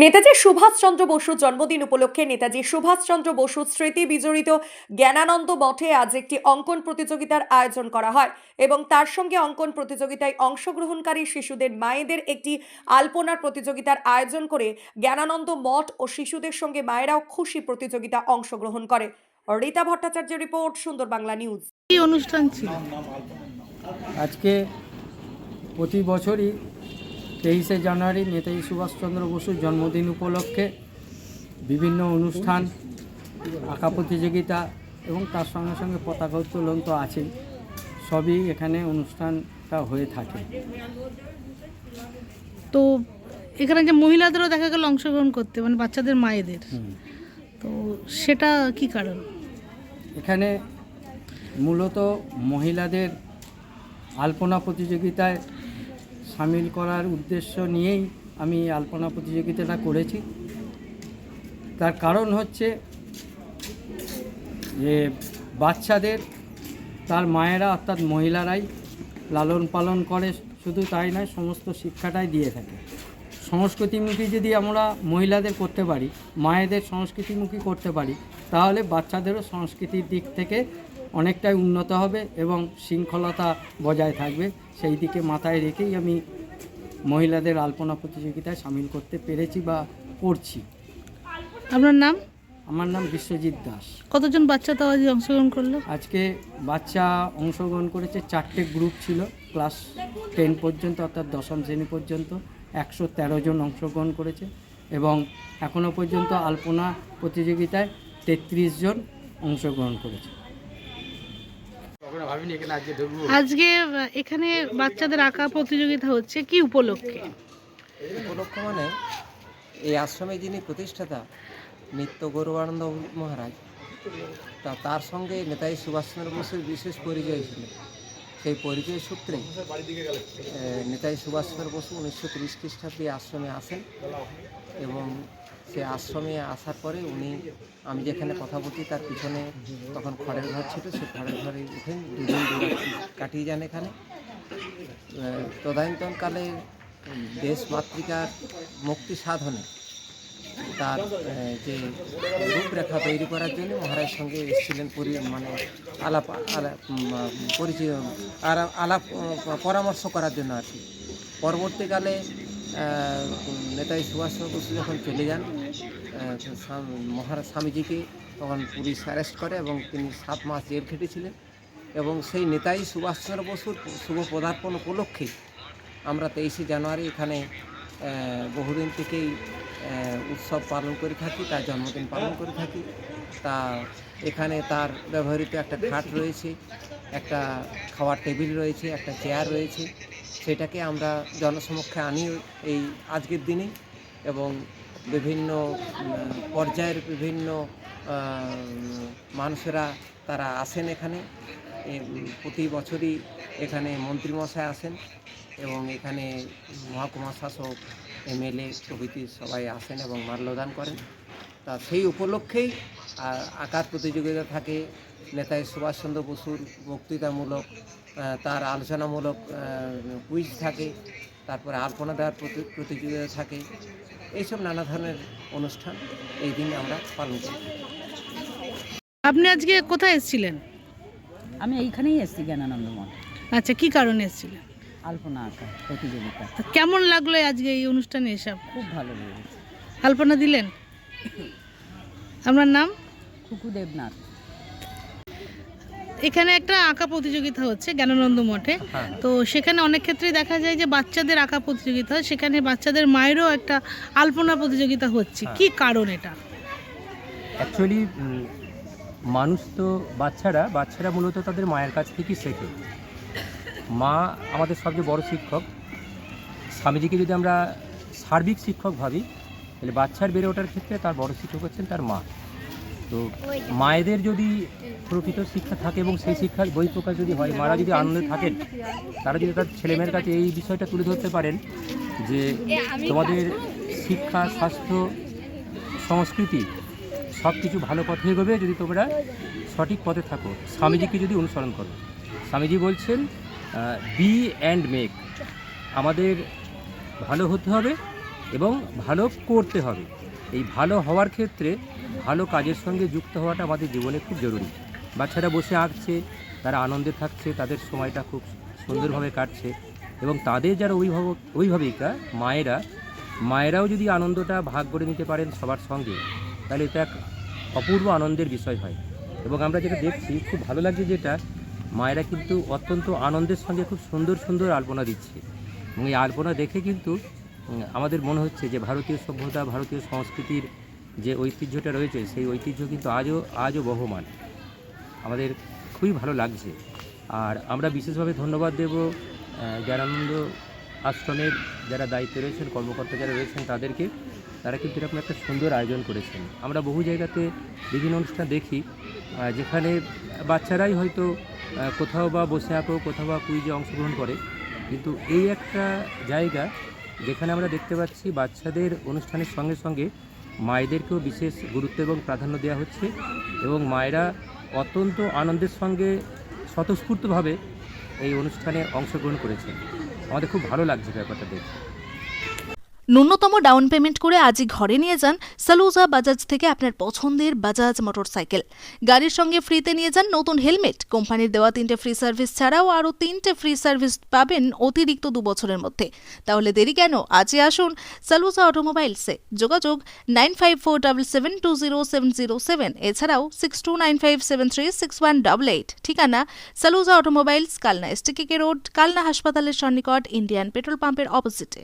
নেতাজি সুভাষচন্দ্র বসুর জন্মদিন উপলক্ষে নেতাজি সুভাষচন্দ্র বসুর স্মৃতি বিজড়িত জ্ঞানানন্দ মঠে আজ একটি অঙ্কন প্রতিযোগিতার আয়োজন করা হয় এবং তার সঙ্গে অঙ্কন প্রতিযোগিতায় অংশগ্রহণকারী শিশুদের মায়েদের একটি আলপনার প্রতিযোগিতার আয়োজন করে জ্ঞানানন্দ মঠ ও শিশুদের সঙ্গে মায়েরাও খুশি প্রতিযোগিতা অংশগ্রহণ করে। রীতা ভট্টাচার্যের রিপোর্ট, সুন্দর বাংলা নিউজ। এই অনুষ্ঠান ছিল আজকে প্রতি বছরই 23শে জানুয়ারি নেতাজি সুভাষচন্দ্র বসুর জন্মদিন উপলক্ষে বিভিন্ন অনুষ্ঠান, আঁকা প্রতিযোগিতা এবং তার সঙ্গে সঙ্গে পতাকা উত্তোলন তো আছেই, সবই এখানে অনুষ্ঠানটা হয়ে থাকে। তো এখানে যে মহিলাদেরও দেখা গেল অংশগ্রহণ করতে, মানে বাচ্চাদের মায়েদের, তো সেটা কি কারণ? এখানে মূলত মহিলাদের আলপনা প্রতিযোগিতায় সামিল করার উদ্দেশ্য নিয়েই আমি এই আলপনা প্রতিযোগিতাটা করেছি। তার কারণ হচ্ছে যে বাচ্চাদের তার মায়েরা অর্থাৎ মহিলারাই লালন পালন করে, শুধু তাই নয় সমস্ত শিক্ষাটাই দিয়ে থাকে। সংস্কৃতিমুখী যদি আমরা মহিলাদের করতে পারি, মায়েদের সংস্কৃতিমুখী করতে পারি, তাহলে বাচ্চাদেরও সংস্কৃতির দিক থেকে অনেকটাই উন্নত হবে এবং শৃঙ্খলতা বজায় থাকবে। সেই দিকে মাথায় রেখেই আমি মহিলাদের আলপনা প্রতিযোগিতায় সামিল করতে পেরেছি বা করছি। আপনার নাম? আমার নাম বিশ্বজিৎ দাস। কতজন বাচ্চা তাও আজ অংশগ্রহণ করলো? আজকে বাচ্চা অংশগ্রহণ করেছে, 4টে গ্রুপ ছিল, ক্লাস 10 পর্যন্ত অর্থাৎ 10ম শ্রেণী পর্যন্ত 113 জন অংশগ্রহণ করেছে এবং এখনও পর্যন্ত আলপনা প্রতিযোগিতায় 33 জন অংশগ্রহণ করেছে। আজকে এখানে বাচ্চাদের আঁকা প্রতিযোগিতা হচ্ছে কি উপলক্ষে? উপলক্ষ মানে এই আশ্রমে যিনি প্রতিষ্ঠাতা নিত্য গৌরবানন্দ মহারাজ, তার সঙ্গে নেতাজি সুভাষচন্দ্র বসুর বিশেষ পরিচয় ছিল। সেই পরিচয় সূত্রে নেতাজি সুভাষচন্দ্র বসু 1930 খ্রিস্টাব্দে আশ্রমে আসেন এবং সে আশ্রমে আসার পরে আমি যেখানে কথা বলছি তার পিছনে তখন খড়ের ঘর ছিল, সে খড়ের ঘরে উঠেন, দুদিন কাটিয়ে যান এখানে। তদানীন্তনকালে দেশ মাতৃকার মুক্তি সাধনে তার যে রূপরেখা তৈরি করার জন্য মহারাজের সঙ্গে এসেছিলেন, আলাপ পরামর্শ করার জন্য আর কি। পরবর্তীকালে নেতাজি সুভাষচন্দ্র বসু যখন চলে যান, মহারাজ স্বামীজিকে তখন পুলিশ অ্যারেস্ট করে এবং তিনি 7 মাস জেল খেটেছিলেন। এবং সেই নেতাজি সুভাষচন্দ্র বসুর শুভ পদার্পণ উপলক্ষে আমরা 23শে জানুয়ারি এখানে বহুদিন থেকেই উৎসব পালন করে থাকি, তার জন্মদিন পালন করে থাকি। তা এখানে তার ব্যবহৃত একটা খাট রয়েছে, একটা খাওয়ার টেবিল রয়েছে, একটা চেয়ার রয়েছে, সেটাকে আমরা জনসমক্ষে আনি এই আজকের দিনে। এবং বিভিন্ন পর্যায়ের বিভিন্ন মানুষেরা তারা আসেন এখানে। প্রতি বছরই এখানে মন্ত্রীমশাই আসেন এবং এখানে মহকুমা শাসক, এমএলএ প্রভৃতি সবাই আসেন এবং মাল্যদান করেন। তা সেই উপলক্ষেই আঁকার প্রতিযোগিতা থাকে, নেতাজি সুভাষচন্দ্র বসুর বক্তৃতামূলক, তার আলোচনামূলক কুইজ থাকে, তারপরে আলপনা দেওয়ার প্রতিযোগিতা থাকে। এইসব নানা ধরনের অনুষ্ঠান এই দিন আমরা পালন করি। আপনি আজকে কোথায় এসেছিলেন? আমি এইখানেই এসেছি, জ্ঞানানন্দ মঠ। আচ্ছা, কি কারণে এসেছিলেন? আলপনা আঁকা প্রতিযোগিতা। তো কেমন লাগলো আজকে এই অনুষ্ঠানে এসব? খুব ভালো লেগেছে। আলপনা দিলেন? আপনার নাম? খুকু দেবনাথ। এখানে একটা আঁকা প্রতিযোগিতা হচ্ছে জ্ঞানানন্দ মঠে, তো সেখানে অনেক ক্ষেত্রেই দেখা যায় যে বাচ্চাদের আঁকা প্রতিযোগিতা হয়, সেখানে বাচ্চাদের মায়েরও একটা আলপনা প্রতিযোগিতা হচ্ছে, কি কারণ এটা? অ্যাকচুয়ালি বাচ্চারা মূলত তাদের মায়ের কাছ থেকেই শেখে। মা আমাদের সবচেয়ে বড় শিক্ষক। স্বামীজিকে যদি আমরা সার্বিক শিক্ষক ভাবি, তাহলে বাচ্চার বেড়ে ওঠার ক্ষেত্রে তার বড় শিক্ষক হচ্ছেন তার মা। তো মায়েদের যদি প্রকৃত শিক্ষা থাকে এবং সেই শিক্ষার বহিঃপ্রকাশ যদি হয়, মারা যদি আনন্দে থাকেন, তারা যদি তার ছেলেমেয়ের কাছে এই বিষয়টা তুলে ধরতে পারেন যে তোমাদের শিক্ষা, স্বাস্থ্য, সংস্কৃতি সব কিছু ভালো পথে এগোবে যদি তোমরা সঠিক পথে থাকো, স্বামীজিকে যদি অনুসরণ করো। স্বামীজি বলছেন বি অ্যান্ড মেক, আমাদের ভালো হতে হবে এবং ভালো করতে হবে। এই ভালো হওয়ার ক্ষেত্রে ভালো কাজের সঙ্গে যুক্ত হওয়াটা আমাদের জীবনে খুব জরুরি। বাচ্চারা বসে আঁকছে, তারা আনন্দে থাকছে, তাদের সময়টা খুব সুন্দরভাবে কাটছে এবং তাদের যারা অভিভাবিকা মায়েরাও যদি আনন্দটা ভাগ করে নিতে পারেন সবার সঙ্গে, তাহলে এটা এক অপূর্ব আনন্দের বিষয় হয়। এবং আমরা যেটা দেখছি খুব ভালো লাগছে, যেটা মায়েরা কিন্তু অত্যন্ত আনন্দের সঙ্গে খুব সুন্দর সুন্দর আলপনা দিচ্ছে এবং এই আলপনা দেখে কিন্তু আমাদের মনে হচ্ছে যে ভারতীয় সভ্যতা, ভারতীয় সংস্কৃতির যে ঐতিহ্যটা রয়েছে সেই ঐতিহ্য কিন্তু আজও বহমান। আমাদের খুবই ভালো লাগছে। আর আমরা বিশেষভাবে ধন্যবাদ দেব জ্ঞানানন্দ আশ্রমের যারা দায়িত্বে রয়েছেন, কর্মকর্তা যারা রয়েছেন তাদেরকে। তারা কিন্তু এরকম একটা সুন্দর আয়োজন করেছেন। আমরা বহু জায়গাতে বিভিন্ন অনুষ্ঠান দেখি যেখানে বাচ্চারাই হয়তো কোথাও বা বসে আঁকো, কোথাও বা কুইজে অংশগ্রহণ করে, কিন্তু এই একটা জায়গা যেখানে আমরা দেখতে পাচ্ছি বাচ্চাদের অনুষ্ঠানের সঙ্গে সঙ্গে মায়েদেরকেও বিশেষ গুরুত্ব এবং প্রাধান্য দেওয়া হচ্ছে এবং মায়েরা অত্যন্ত আনন্দের সঙ্গে স্বতঃস্ফূর্তভাবে এই অনুষ্ঠানে অংশগ্রহণ করেছেন। আমাদের খুব ভালো লাগছে ব্যাপারটা দেখে। ন্যূনতম ডাউন পেমেন্ট করে আজই ঘরে নিয়ে যান সালুজা বাজাজ থেকে আপনার পছন্দের বাজাজ মোটরসাইকেল। গাড়ির সঙ্গে ফ্রিতে নিয়ে যান নতুন হেলমেট। কোম্পানির দেওয়া 3টে ফ্রি সার্ভিস ছাড়াও আরও 3টে ফ্রি সার্ভিস পাবেন অতিরিক্ত 2 বছরের মধ্যে। তাহলে দেরি কেন, আজই আসুন সালুজা অটোমোবাইলসে। যোগাযোগ 9547720707, এছাড়াও 6295736188। ঠিকানা Saluja automobiles, Kalna STKK road, Kalna হাসপাতালের সন্নিকট, ইন্ডিয়ান পেট্রোল পাম্পের অপোজিটে।